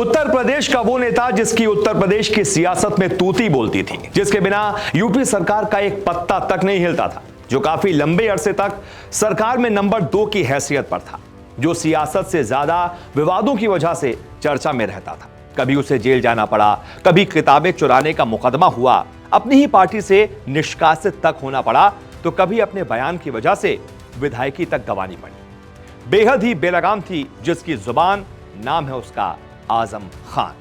उत्तर प्रदेश का वो नेता जिसकी उत्तर प्रदेश की सियासत में तूती बोलती थी, जिसके बिना यूपी सरकार का एक पत्ता तक नहीं हिलता था, जो काफी लंबे अरसे तक सरकार में नंबर 2 की हैसियत पर था, जो सियासत से ज्यादा विवादों की वजह से चर्चा में रहता था। कभी उसे जेल जाना पड़ा, कभी किताबें चुराने का मुकदमा हुआ, अपनी ही पार्टी से निष्कासित तक होना पड़ा, तो कभी अपने बयान की वजह से विधायकी तक गंवानी पड़ी। बेहद ही बेलगाम थी जिसकी जुबान, नाम है उसका आजम खान।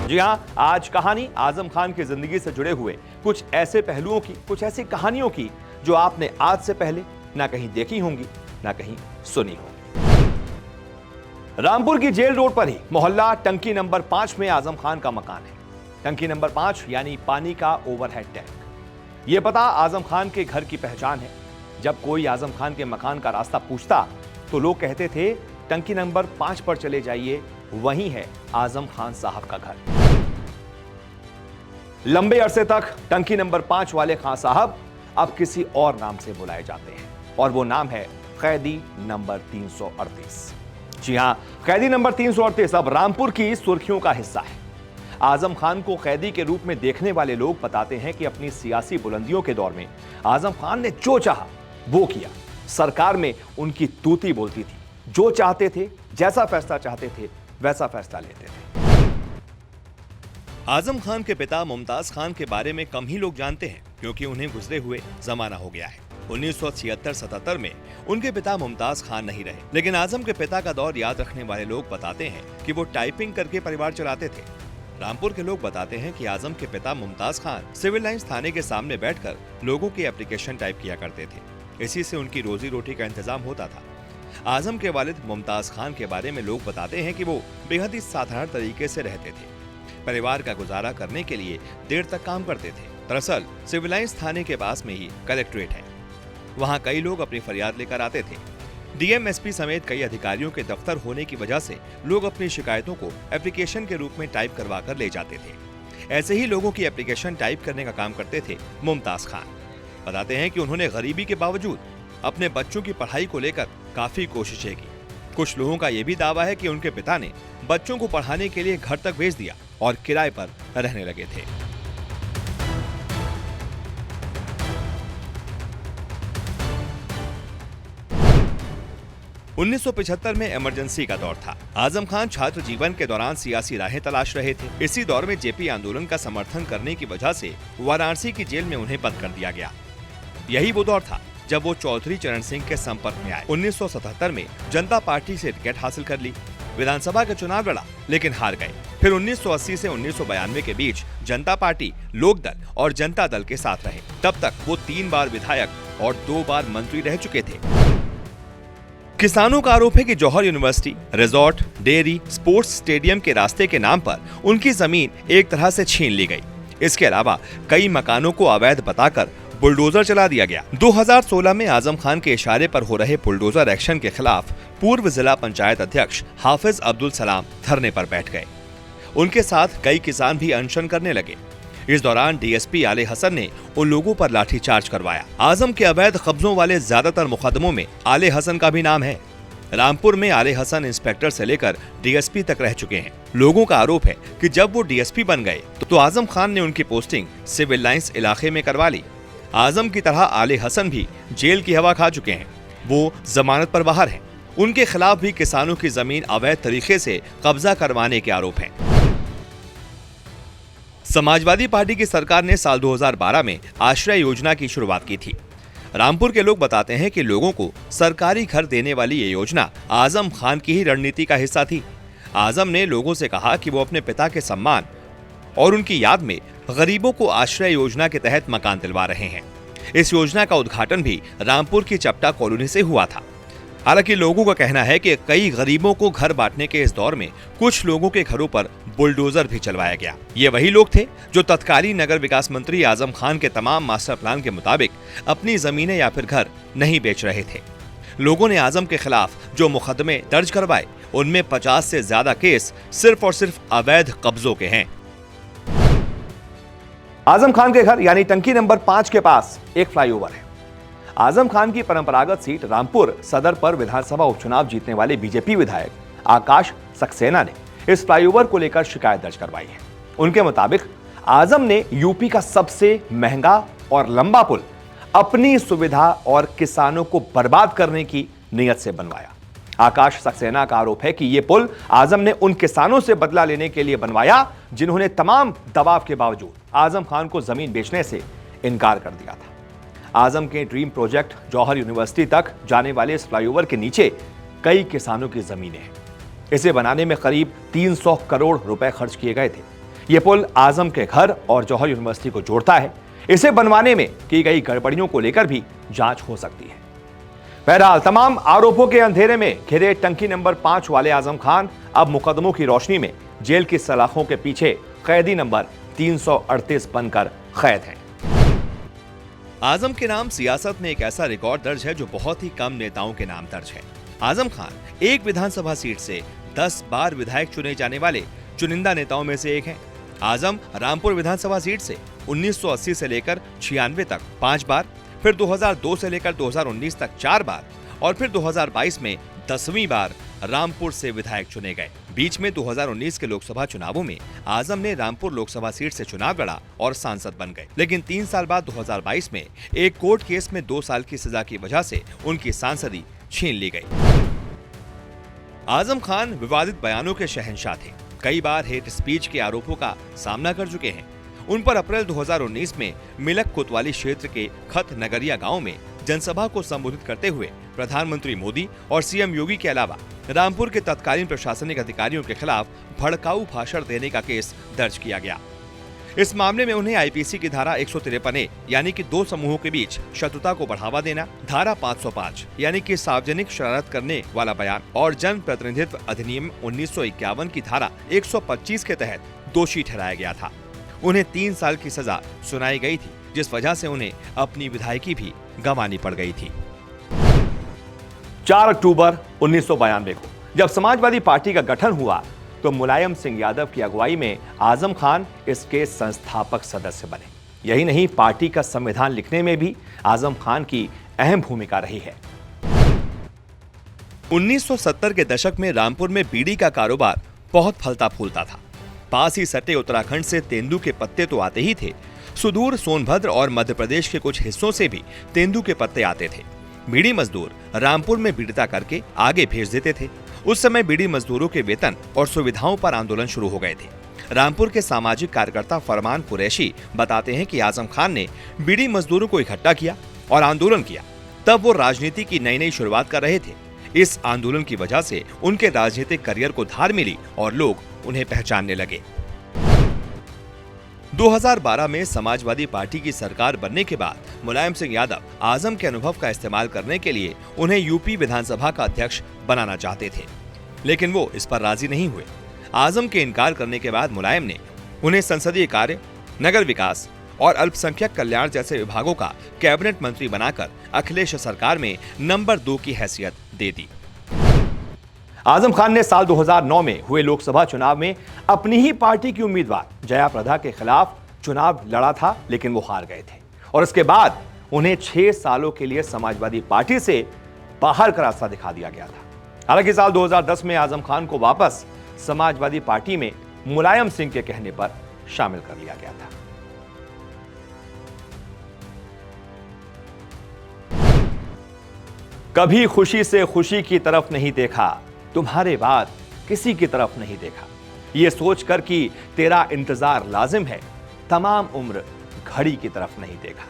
जी हां, आज कहानी आजम खान की जिंदगी से जुड़े हुए कुछ ऐसे पहलुओं की, कुछ ऐसी कहानियों की जो आपने आज से पहले ना कहीं देखी होंगी, ना कहीं सुनी होंगी। रामपुर की जेल रोड पर ही मोहल्ला टंकी नंबर 5 में आजम खान का मकान है। टंकी नंबर 5 यानी पानी का ओवरहेड टैंक। यह पता आजम खान के घर की पहचान है। जब कोई आजम खान के मकान का रास्ता पूछता तो लोग कहते थे टंकी नंबर 5 पर चले जाइए, वहीं है आजम खान साहब का घर। लंबे अरसे तक टंकी नंबर 5 वाले खान साहब अब किसी और नाम से बुलाए जाते हैं, और वो नाम है कैदी नंबर 338। जी हां, कैदी नंबर 338 अब रामपुर की सुर्खियों का हिस्सा है। आजम खान को कैदी के रूप में देखने वाले लोग बताते हैं कि अपनी सियासी बुलंदियों के दौर में आजम खान ने जो चाहा वो किया। सरकार में उनकी तूती बोलती थी, जो चाहते थे, जैसा फैसला चाहते थे, वैसा फैसला लेते थे। आजम खान के पिता मुमताज खान के बारे में कम ही लोग जानते हैं, क्योंकि उन्हें गुजरे हुए जमाना हो गया है। 1976-77 में उनके पिता मुमताज खान नहीं रहे, लेकिन आजम के पिता का दौर याद रखने वाले लोग बताते हैं कि वो टाइपिंग करके परिवार चलाते थे। रामपुर के लोग बताते हैं कि आजम के पिता मुमताज खान सिविल लाइंस थाने के सामने बैठकर लोगों के एप्लीकेशन टाइप किया करते थे। इसी से उनकी रोजी रोटी का इंतजाम होता था। आजम के वालिद मुमताज खान के बारे में लोग बताते हैं कि वो बेहद ही साधारण तरीके से रहते थे। परिवार का गुजारा करने के लिए देर तक काम करते थे। दरअसल सिविल लाइंस थाने के पास में ही कलेक्ट्रेट है। वहां कई लोग अपनी फरियाद लेकर आते थे। डीएम, एसपी समेत कई अधिकारियों के दफ्तर होने की वजह से लोग अपनी शिकायतों को एप्लीकेशन के रूप में टाइप करवा कर ले जाते थे। ऐसे ही लोगों की एप्लीकेशन टाइप करने का काम करते थे मुमताज खान। बताते हैं कि उन्होंने गरीबी के बावजूद अपने बच्चों की पढ़ाई को लेकर काफी कोशिशें की। कुछ लोगों का यह भी दावा है कि उनके पिता ने बच्चों को पढ़ाने के लिए घर तक भेज दिया और किराए पर रहने लगे थे। 1975 में इमरजेंसी का दौर था। आजम खान छात्र जीवन के दौरान सियासी राहें तलाश रहे थे। इसी दौर में जेपी आंदोलन का समर्थन करने की वजह से वाराणसी की जेल में उन्हें बंद कर दिया गया। यही वो दौर था जब वो चौधरी चरण सिंह के संपर्क में आए। 1977 में जनता पार्टी से टिकट हासिल कर ली, विधानसभा के चुनाव लड़ा, लेकिन हार गए। फिर 1980 से 1992 के बीच जनता पार्टी, लोकदल और जनता दल के साथ रहे। तब तक वो 3 बार विधायक और 2 बार मंत्री रह चुके थे। किसानों का आरोप है कि Jauhar university, resort, dairy, sports stadium के रास्ते के नाम पर उनकी जमीन एक तरह से छीन ली गई। इसके अलावा कई मकानों को अवैध बताकर बुलडोजर चला दिया गया। 2016 में आजम खान के इशारे पर हो रहे बुलडोजर एक्शन के खिलाफ पूर्व जिला पंचायत अध्यक्ष हाफिज अब्दुल सलाम धरने पर बैठ गए। उनके साथ कई किसान भी अनशन करने लगे। इस दौरान डीएसपी आले हसन ने उन लोगों पर लाठीचार्ज करवाया। आजम के अवैध कब्जों वाले ज्यादातर मुकदमों में आले हसन का भी नाम है। रामपुर में आले हसन इंस्पेक्टर से लेकर डीएसपी तक रह चुके हैं। लोगों का आरोप है कि जब वो डीएसपी बन गए तो आजम खान ने उनकी पोस्टिंग सिविल लाइंस इलाके में करवा ली। आजम की तरह आले हसन भी जेल की हवा खा चुके हैं। वो जमानत पर बाहर हैं। उनके खिलाफ भी किसानों की जमीन अवैध तरीके से कब्जा करवाने के आरोप हैं। समाजवादी पार्टी की सरकार ने साल 2012 में आश्रय योजना की शुरुआत की थी। रामपुर के लोग बताते हैं कि लोगों को सरकारी घर देने वाली ये योजना आजम खान की ही रणनीति का हिस्सा थी। आजम ने लोगों से कहा कि वो अपने पिता के सम्मान और उनकी याद में गरीबों को आश्रय योजना के तहत मकान दिलवा रहे हैं। इस योजना का उद्घाटन भी रामपुर की चपटा कॉलोनी से हुआ था। हालांकि लोगों का कहना है कि कई गरीबों को घर बांटने के इस दौर में कुछ लोगों के घरों पर बुलडोजर भी चलवाया गया। ये वही लोग थे जो तत्कालीन नगर विकास मंत्री आजम खान के तमाम मास्टर प्लान के मुताबिक अपनी जमीनें या फिर घर नहीं बेच रहे थे। लोगों ने आजम के खिलाफ जो मुकदमे दर्ज करवाए उनमें 50 से ज्यादा केस सिर्फ और सिर्फ अवैध कब्जों के हैं। आजम खान के घर यानी टंकी नंबर 5 के पास एक फ्लाईओवर है। आजम खान की परंपरागत सीट रामपुर सदर पर विधानसभा उपचुनाव जीतने वाले बीजेपी विधायक आकाश सक्सेना ने इस फ्लाईओवर को लेकर शिकायत दर्ज करवाई है। उनके मुताबिक आजम ने यूपी का सबसे महंगा और लंबा पुल अपनी सुविधा और किसानों को बर्बाद करने की नीयत से बनवाया। आकाश सक्सेना का आरोप है कि यह पुल आजम ने उन किसानों से बदला लेने के लिए बनवाया जिन्होंने तमाम दबाव के बावजूद आजम खान को जमीन बेचने से इनकार कर दिया था। आजम के ड्रीम प्रोजेक्ट जौहर यूनिवर्सिटी तक जाने वाले इस फ्लाईओवर के नीचे कई किसानों की जमीनें हैं। इसे बनाने में करीब 300 करोड़ रुपए खर्च किए गए थे। यह पुल आजम के घर और जौहर यूनिवर्सिटी को जोड़ता है। इसे बनवाने में की गई गड़बड़ियों को लेकर भी जांच हो सकती है। बहरहाल तमाम आरोपों के अंधेरे में घिरे टंकी नंबर 5 वाले आजम खान अब मुकदमों की रोशनी में जेल की सलाखों के पीछे कैदी नंबर 338 बनकर कैद हैं। आजम के नाम सियासत में एक ऐसा रिकॉर्ड दर्ज है जो बहुत ही कम नेताओं के नाम दर्ज है। आजम खान एक विधानसभा सीट से 10 बार विधायक चुने जाने वाले चुनिंदा नेताओं में से एक हैं। आजम रामपुर विधानसभा सीट से 1980 से लेकर 96 तक 5 बार, फिर 2002 से लेकर 2019 तक 4 बार और फिर 2022 में 10वीं बार रामपुर से विधायक चुने गए। बीच में 2019 के लोकसभा चुनावों में आजम ने रामपुर लोकसभा सीट से चुनाव लड़ा और सांसद बन गए, लेकिन 3 साल बाद 2022 में एक कोर्ट केस में 2 साल की सजा की वजह से उनकी सांसदी छीन ली गई। आजम खान विवादित बयानों के शहंशाह थे। कई बार हेट स्पीच के आरोपों का सामना कर चुके हैं। उन पर अप्रैल 2019 में मिलक कोतवाली क्षेत्र के खत नगरिया गांव में जनसभा को संबोधित करते हुए प्रधानमंत्री मोदी और सीएम योगी के अलावा रामपुर के तत्कालीन प्रशासनिक अधिकारियों के खिलाफ भड़काऊ भाषण देने का केस दर्ज किया गया। इस मामले में उन्हें आईपीसी की धारा 153 यानी कि 2 समूहों के बीच शत्रुता को बढ़ावा देना, धारा 505 यानी कि सार्वजनिक शरारत करने वाला बयान और जन प्रतिनिधित्व अधिनियम 1951 की धारा 125 के तहत दोषी ठहराया गया था। उन्हें 3 साल की सजा सुनाई गई थी, जिस वजह से उन्हें अपनी विधायकी भी गंवानी पड़ गई थी। 4 अक्टूबर 1992 को जब समाजवादी पार्टी का गठन हुआ तो मुलायम सिंह यादव की अगुवाई में आजम खान इसके संस्थापक सदस्य बने। यही नहीं, पार्टी का संविधान लिखने में भी आजम खान की अहम भूमिका रही है। 1970 के दशक में रामपुर में बीड़ी का कारोबार बहुत फलता फूलता था। पास ही सटे उत्तराखंड से तेंदू के पत्ते तो आते ही थे, सुदूर सोनभद्र और मध्य प्रदेश के कुछ हिस्सों से भी तेंदू के पत्ते आते थे। बीड़ी मजदूर रामपुर में बीड़ता करके आगे भेज देते थे। उस समय बीड़ी मजदूरों के वेतन और सुविधाओं पर आंदोलन शुरू हो गए थे। रामपुर के सामाजिक कार्यकर्ता फरमान कुरैशी बताते हैं कि आजम खान ने बीड़ी मजदूरों को इकट्ठा किया और आंदोलन किया। तब वो राजनीति की नई शुरुआत कर रहे थे। इस आंदोलन की वजह से उनके राजनीतिक करियर को धार मिली और लोग उन्हें पहचानने लगे। 2012 में समाजवादी पार्टी की सरकार बनने के बाद मुलायम सिंह यादव आजम के अनुभव का इस्तेमाल करने के लिए उन्हें यूपी विधानसभा का अध्यक्ष बनाना चाहते थे, लेकिन वो इस पर राजी नहीं हुए। आजम के इनकार करने के बाद मुलायम ने उन्हें संसदीय कार्य, नगर विकास और अल्पसंख्यक कल्याण जैसे विभागों का कैबिनेट मंत्री बनाकर अखिलेश सरकार में नंबर 2 की हैसियत दे दी। आजम खान ने साल 2009 में हुए लोकसभा चुनाव में अपनी ही पार्टी की उम्मीदवार जया प्रदा के खिलाफ चुनाव लड़ा था, लेकिन वो हार गए थे और इसके बाद उन्हें 6 सालों के लिए समाजवादी पार्टी से बाहर का रास्ता दिखा दिया गया था। हालांकि साल 2010 में आजम खान को वापस समाजवादी पार्टी में मुलायम सिंह के कहने पर शामिल कर लिया गया था। कभी खुशी से खुशी की तरफ नहीं देखा, तुम्हारे बाद किसी की तरफ नहीं देखा, ये सोचकर कि तेरा इंतजार लाजिम है, तमाम उम्र घड़ी की तरफ नहीं देखा।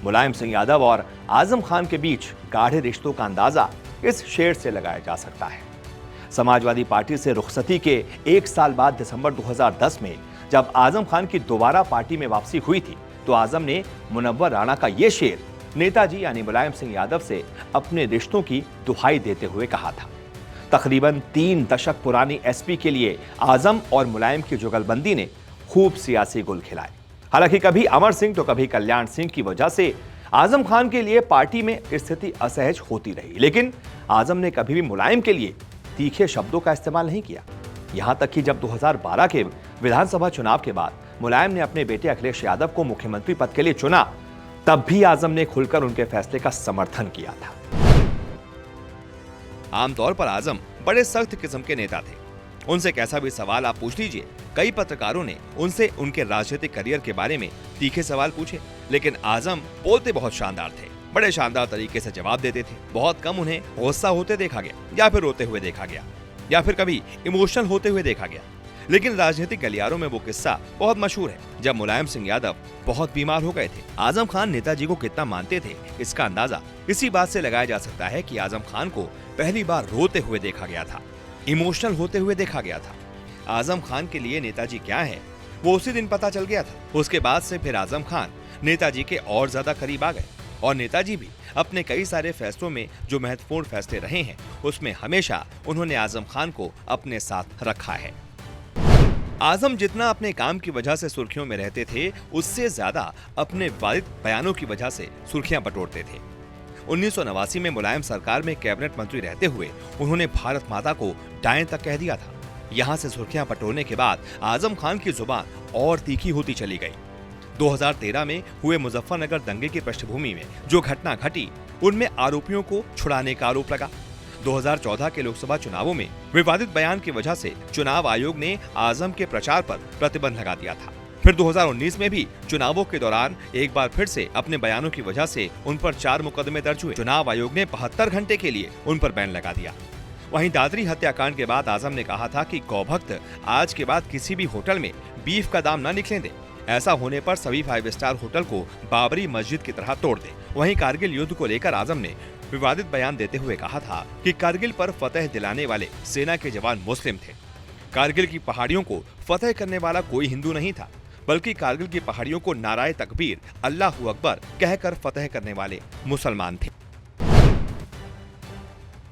मुलायम सिंह यादव और आजम खान के बीच गाढ़े रिश्तों का अंदाजा इस शेर से लगाया जा सकता है। समाजवादी पार्टी से रुखसती के 1 साल बाद दिसंबर 2010 में जब आजम खान की दोबारा पार्टी में वापसी हुई थी तो आजम ने मुनव्वर राणा का ये शेर नेताजी यानी मुलायम सिंह यादव से अपने रिश्तों की दुहाई देते हुए कहा था। तकरीबन 3 दशक पुरानी एसपी के लिए आजम और मुलायम की जुगलबंदी ने खूब सियासी गुल खिलाए। हालांकि कभी अमर सिंह तो कभी कल्याण सिंह की वजह से आजम खान के लिए पार्टी में स्थिति असहज होती रही, लेकिन आजम ने कभी भी मुलायम के लिए तीखे शब्दों का इस्तेमाल नहीं किया। यहां तक कि जब 2012 के विधानसभा चुनाव के बाद मुलायम ने अपने बेटे अखिलेश यादव को मुख्यमंत्री पद के लिए चुना, तब भी आजम ने खुलकर उनके फैसले का समर्थन किया था। आमतौर पर आजम बड़े सख्त किस्म के नेता थे। उनसे कैसा भी सवाल आप पूछ लीजिए, कई पत्रकारों ने उनसे उनके राजनीतिक करियर के बारे में तीखे सवाल पूछे, लेकिन आजम बोलते बहुत शानदार थे, बड़े शानदार तरीके से जवाब देते थे। बहुत कम उन्हें गुस्सा होते देखा गया, या फिर रोते हुए देखा गया, या फिर कभी इमोशनल होते हुए देखा गया। लेकिन राजनीतिक गलियारों में वो किस्सा बहुत मशहूर है, जब मुलायम सिंह यादव बहुत बीमार हो गए थे। आजम खान नेताजी को कितना मानते थे, इसका अंदाजा इसी बात से लगाया जा सकता है कि आजम खान को पहली बार रोते हुए देखा गया था, इमोशनल होते हुए देखा गया था। आजम खान के लिए नेताजी क्या है, वो उसी दिन पता चल गया था। उसके बाद से फिर आजम खान नेताजी के और ज्यादा करीब आ गए, और नेताजी भी अपने कई सारे फैसलों में जो महत्वपूर्ण फैसले रहे हैं, उसमें हमेशा उन्होंने आजम खान को अपने साथ रखा है। आजम जितना अपने काम की वजह से सुर्खियों में रहते थे, उससे ज्यादा अपने विवादित बयानों की वजह से सुर्खियां बटोरते थे। 1989 में मुलायम सरकार में कैबिनेट मंत्री रहते हुए उन्होंने भारत माता को डायन तक कह दिया था। यहां से सुर्खियां बटोरने के बाद आजम खान की जुबान और तीखी होती चली गई। 2013 में हुए मुजफ्फरनगर दंगे की पृष्ठभूमि में जो घटना घटी, उनमें आरोपियों को छुड़ाने का आरोप लगा। 2014 के लोकसभा चुनावों में विवादित बयान की वजह से चुनाव आयोग ने आजम के प्रचार पर प्रतिबंध लगा दिया था। फिर 2019 में भी चुनावों के दौरान एक बार फिर से अपने बयानों की वजह से उन पर 4 मुकदमे दर्ज हुए। चुनाव आयोग ने 72 घंटे के लिए उन पर बैन लगा दिया। वहीं दादरी हत्याकांड के बाद आजम ने कहा था कि गौभक्त आज के बाद किसी भी होटल में बीफ का दाम न निकलने दे। ऐसा होने पर सभी 5 स्टार होटल को बाबरी मस्जिद की तरह तोड़ दे। वहीं कारगिल युद्ध को लेकर आजम ने विवादित बयान देते हुए कहा था कि कारगिल पर फतह दिलाने वाले सेना के जवान मुस्लिम थे। कारगिल की पहाड़ियों को फतह करने वाला कोई हिंदू नहीं था, बल्कि कारगिल की पहाड़ियों को नाराए तकबीर अल्लाहू अकबर कहकर फतह करने वाले मुसलमान थे।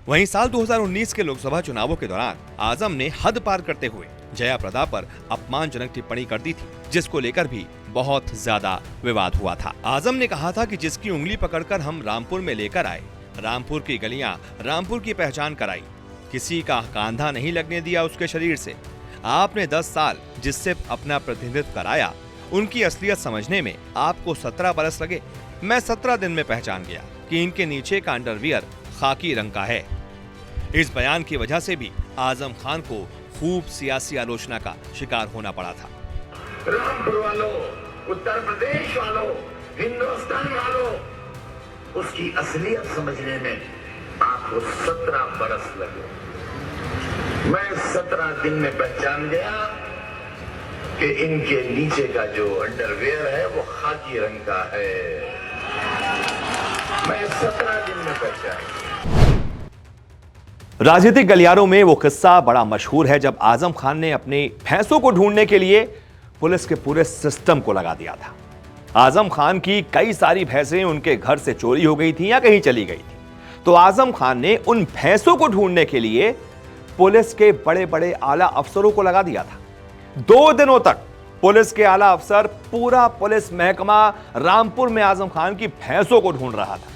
वहीं साल 2019 के लोकसभा चुनावों के दौरान आजम ने हद पार करते हुए जया प्रदा पर अपमानजनक टिप्पणी कर दी थी, जिसको लेकर भी बहुत ज्यादा विवाद हुआ था। आजम ने कहा था कि जिसकी उंगली पकड़कर हम रामपुर में लेकर आए, रामपुर की गलियां रामपुर की पहचान कराई, किसी का कांधा नहीं लगने दिया उसके शरीर से। आपने 10 साल जिससे अपना प्रतिनिधित्व कराया, उनकी असलियत समझने में आपको 17 बरस लगे। मैं 17 दिन में पहचान गया कि इनके नीचे का अंडरवियर खाकी रंग का है। इस बयान की वजह से भी आजम खान को खूब सियासी आलोचना का शिकार होना पड़ा था। रामपुर वालों, उत्तर प्रदेश वालों, हिंदुस्तान वालों, उसकी असलियत समझने में आपको 17 बरस लगे। मैं 17 दिन में पहचान गया कि इनके नीचे का जो अंडरवेयर है वो खाकी रंग का है। मैं 17 दिन में पहचान गया। राजनीतिक गलियारों में वो किस्सा बड़ा मशहूर है जब आजम खान ने अपनी भैंसों को ढूंढने के लिए पुलिस के पूरे सिस्टम को लगा दिया था। आजम खान की कई सारी भैंसें उनके घर से चोरी हो गई थी या कहीं चली गई थी, तो आजम खान ने उन भैंसों को ढूंढने के लिए पुलिस के बड़े बड़े आला अफसरों को लगा दिया था। 2 दिनों तक पुलिस के आला अफसर पूरा पुलिस महकमा रामपुर में आजम खान की भैंसों को ढूंढ रहा था,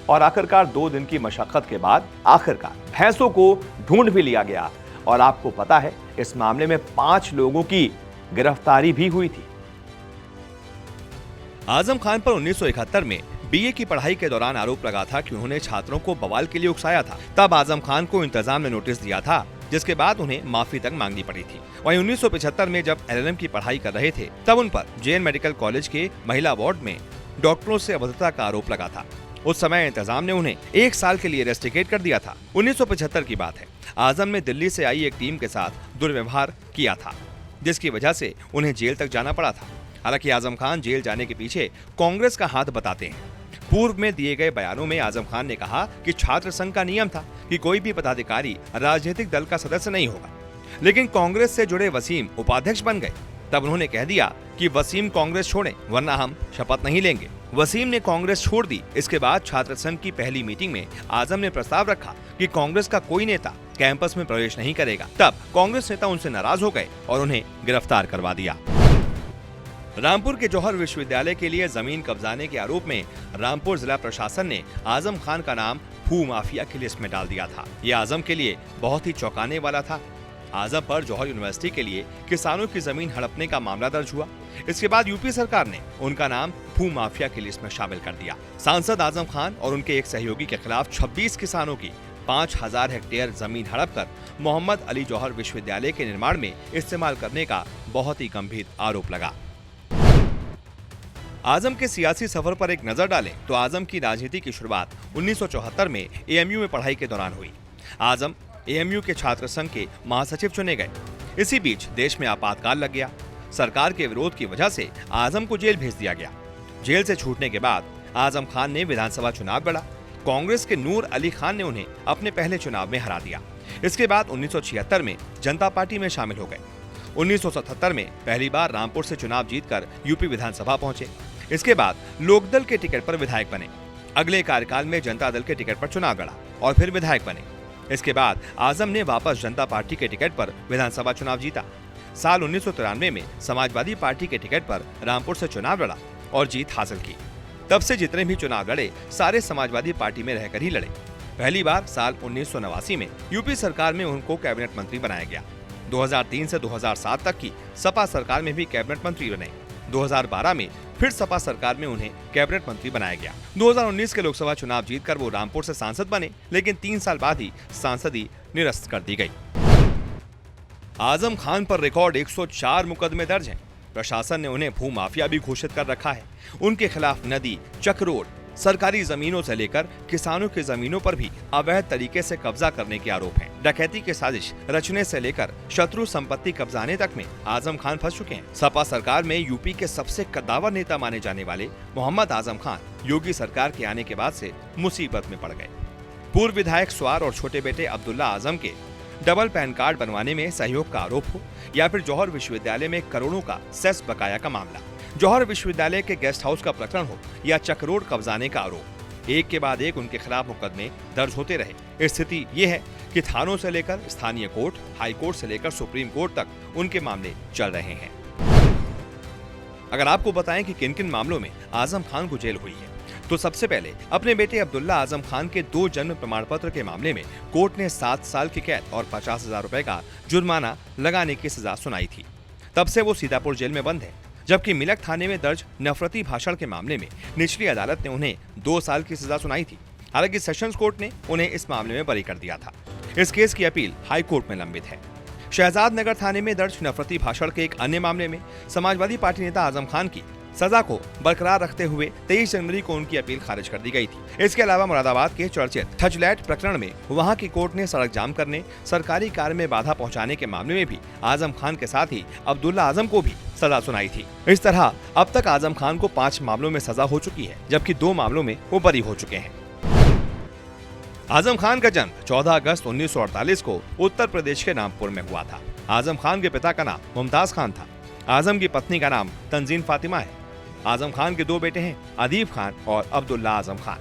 और आखिरकार 2 दिन की मशक्कत के बाद आखिरकार भैंसों को ढूंढ भी लिया गया। और आपको पता है, इस मामले में 5 लोगों की गिरफ्तारी भी हुई थी। आजम खान पर 1971 में बीए की पढ़ाई के दौरान आरोप लगा था कि उन्होंने छात्रों को बवाल के लिए उकसाया था। तब आजम खान को इंतजाम ने नोटिस दिया था, जिसके बाद उन्हें माफी तक मांगनी पड़ी थी। वहीं 1975 में जब LLM की पढ़ाई कर रहे थे, तब उन पर JN मेडिकल कॉलेज के महिला वार्ड में डॉक्टरों से अभद्रता का आरोप लगा था। उस समय इंतजाम ने उन्हें 1 साल के लिए रेस्टिकेट कर दिया था। 1975 की बात है। आजम ने दिल्ली से आई एक टीम के साथ दुर्व्यवहार किया था, जिसकी वजह से उन्हें जेल तक जाना पड़ा था। हालांकि आजम खान जेल जाने के पीछे कांग्रेस का हाथ बताते हैं। पूर्व में दिए गए बयानों में आजम खान ने कहा कि छात्र संघ का नियम था कि कोई भी पदाधिकारी राजनीतिक दल का सदस्य नहीं होगा, लेकिन कांग्रेस से जुड़े वसीम उपाध्यक्ष बन गए। तब उन्होंने कह दिया कि वसीम कांग्रेस छोड़ें, वरना हम शपथ नहीं लेंगे। वसीम ने कांग्रेस छोड़ दी। इसके बाद छात्र संघ की पहली मीटिंग में आजम ने प्रस्ताव रखा कि कांग्रेस का कोई नेता कैंपस में प्रवेश नहीं करेगा। तब कांग्रेस नेता उनसे नाराज हो गए और उन्हें गिरफ्तार करवा दिया। रामपुर के जौहर विश्वविद्यालय के लिए जमीन कब्जाने के आरोप में रामपुर जिला प्रशासन ने आजम खान का नाम भू माफिया की लिस्ट में डाल दिया था। ये आजम के लिए बहुत ही चौंकाने वाला था। आजम पर जौहर यूनिवर्सिटी के लिए किसानों की जमीन हड़पने का मामला दर्ज हुआ। इसके बाद यूपी सरकार ने उनका नाम भू माफिया की लिस्ट में शामिल कर दिया। सांसद आजम खान और उनके एक सहयोगी के खिलाफ 26 किसानों की 5000 हेक्टेयर जमीन हड़प कर मोहम्मद अली जौहर विश्वविद्यालय के निर्माण में इस्तेमाल करने का बहुत ही गंभीर आरोप लगा। आजम के सियासी सफर पर एक नजर डालें तो आजम की राजनीति की शुरुआत 1974 में एएमयू में पढ़ाई के दौरान हुई। आजम एएमयू के छात्र संघ के महासचिव चुने गए। इसी बीच देश में आपातकाल लग गया। सरकार के विरोध की वजह से आजम को जेल भेज दिया गया। जेल से छूटने के बाद आजम खान ने विधानसभा चुनाव लड़ा। कांग्रेस के नूर अली खान ने उन्हें अपने पहले चुनाव में हरा दिया। इसके बाद 1976 में जनता पार्टी में शामिल हो गए। 1977 में पहली बार रामपुर से चुनाव जीतकर यूपी विधानसभा पहुंचे। इसके बाद लोकदल के टिकट पर विधायक बने। अगले कार्यकाल में जनता दल के टिकट पर चुनाव लड़ा और फिर विधायक बने। इसके बाद आजम ने वापस जनता पार्टी के टिकट पर विधानसभा चुनाव जीता। साल 1993 में समाजवादी पार्टी के टिकट पर रामपुर से चुनाव लड़ा और जीत हासिल की। तब से जितने भी चुनाव लड़े सारे समाजवादी पार्टी में रहकर ही लड़े। पहली बार साल 1989 में यूपी सरकार में उनको कैबिनेट मंत्री बनाया गया। 2003 से 2007 तक की सपा सरकार में भी कैबिनेट मंत्री बने। 2012 में फिर सपा सरकार में उन्हें कैबिनेट मंत्री बनाया गया। 2019 के लोकसभा चुनाव जीतकर वो रामपुर से सांसद बने, लेकिन 3 साल बाद ही सांसदी निरस्त कर दी गई। आजम खान पर रिकॉर्ड 104 मुकदमे दर्ज हैं। प्रशासन ने उन्हें भू माफिया भी घोषित कर रखा है। उनके खिलाफ नदी, चक्रोड, सरकारी जमीनों से लेकर किसानों की जमीनों पर भी अवैध तरीके से कब्जा करने के आरोप हैं। डकैती की साजिश रचने से लेकर शत्रु संपत्ति कब्जाने तक में आजम खान फंस चुके हैं। सपा सरकार में यूपी के सबसे कद्दावर नेता माने जाने वाले मोहम्मद आजम खान योगी सरकार के आने के बाद से मुसीबत में पड़ गए। पूर्व विधायक स्वार और छोटे बेटे अब्दुल्ला आजम के डबल पैन कार्ड बनवाने में सहयोग का आरोप हो या फिर जौहर विश्वविद्यालय में करोड़ों का सेस बकाया का मामला, जौहर विश्वविद्यालय के गेस्ट हाउस का प्रकरण हो या चक्रोड कब्जाने का आरोप, एक के बाद एक उनके खिलाफ मुकदमे दर्ज होते रहे। स्थिति ये है कि थानों से लेकर स्थानीय कोर्ट, हाई कोर्ट से लेकर सुप्रीम कोर्ट तक उनके मामले चल रहे हैं। अगर आपको बताएं कि किन किन मामलों में आजम खान को जेल हुई है, तो सबसे पहले अपने बेटे अब्दुल्ला आजम खान के 2 जन्म प्रमाण पत्र के मामले में कोर्ट ने 7 साल की कैद और 50,000 रुपए का जुर्माना लगाने की सजा सुनाई थी। तब से वो सीतापुर जेल में बंद है। जबकि मिलक थाने में दर्ज नफरती भाषण के मामले में निचली अदालत ने उन्हें 2 साल की सजा सुनाई थी। हालांकि सेशंस कोर्ट ने उन्हें इस मामले में बरी कर दिया था। इस केस की अपील हाई कोर्ट में लंबित है। शहजाद नगर थाने में दर्ज नफरती भाषण के एक अन्य मामले में समाजवादी पार्टी नेता आजम खान की सजा को बरकरार रखते हुए 23 जनवरी को उनकी अपील खारिज कर दी गई थी। इसके अलावा मुरादाबाद के चर्चित ठचलैट प्रकरण में वहां की कोर्ट ने सड़क जाम करने, सरकारी कार्य में बाधा पहुंचाने के मामले में भी आजम खान के साथ ही अब्दुल्ला आजम को भी सजा सुनाई थी। इस तरह अब तक आजम खान को 5 मामलों में सजा हो चुकी है, जबकि 2 मामलों में वो बरी हो चुके हैं। आजम खान का जन्म 14 अगस्त 1948 को उत्तर प्रदेश के नागपुर में हुआ था। आजम खान के पिता का नाम मुमताज खान था। आजम की पत्नी का नाम तंजीन फातिमा है। आजम खान के 2 बेटे हैं, अदीब खान और अब्दुल्ला आजम खान।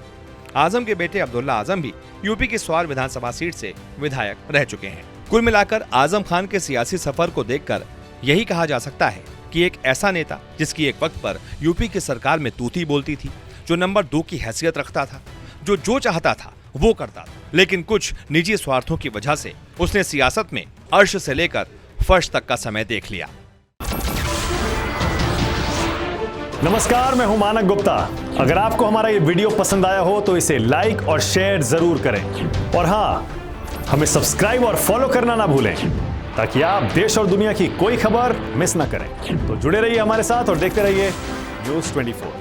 आजम के बेटे अब्दुल्ला आजम भी यूपी की स्वार विधानसभा सीट से विधायक रह चुके हैं। कुल मिलाकर आजम खान के सियासी सफर को देखकर यही कहा जा सकता है कि एक ऐसा नेता जिसकी एक वक्त पर यूपी की सरकार में तूती बोलती थी, जो नंबर 2 की हैसियत रखता था, जो चाहता था वो करता था, लेकिन कुछ निजी स्वार्थों की वजह से उसने सियासत में अर्श से लेकर फर्श तक का समय देख लिया। नमस्कार, मैं हूं मानक गुप्ता। अगर आपको हमारा ये वीडियो पसंद आया हो तो इसे लाइक और शेयर जरूर करें, और हाँ, हमें सब्सक्राइब और फॉलो करना ना भूलें ताकि आप देश और दुनिया की कोई खबर मिस ना करें। तो जुड़े रहिए हमारे साथ और देखते रहिए न्यूज़ 24।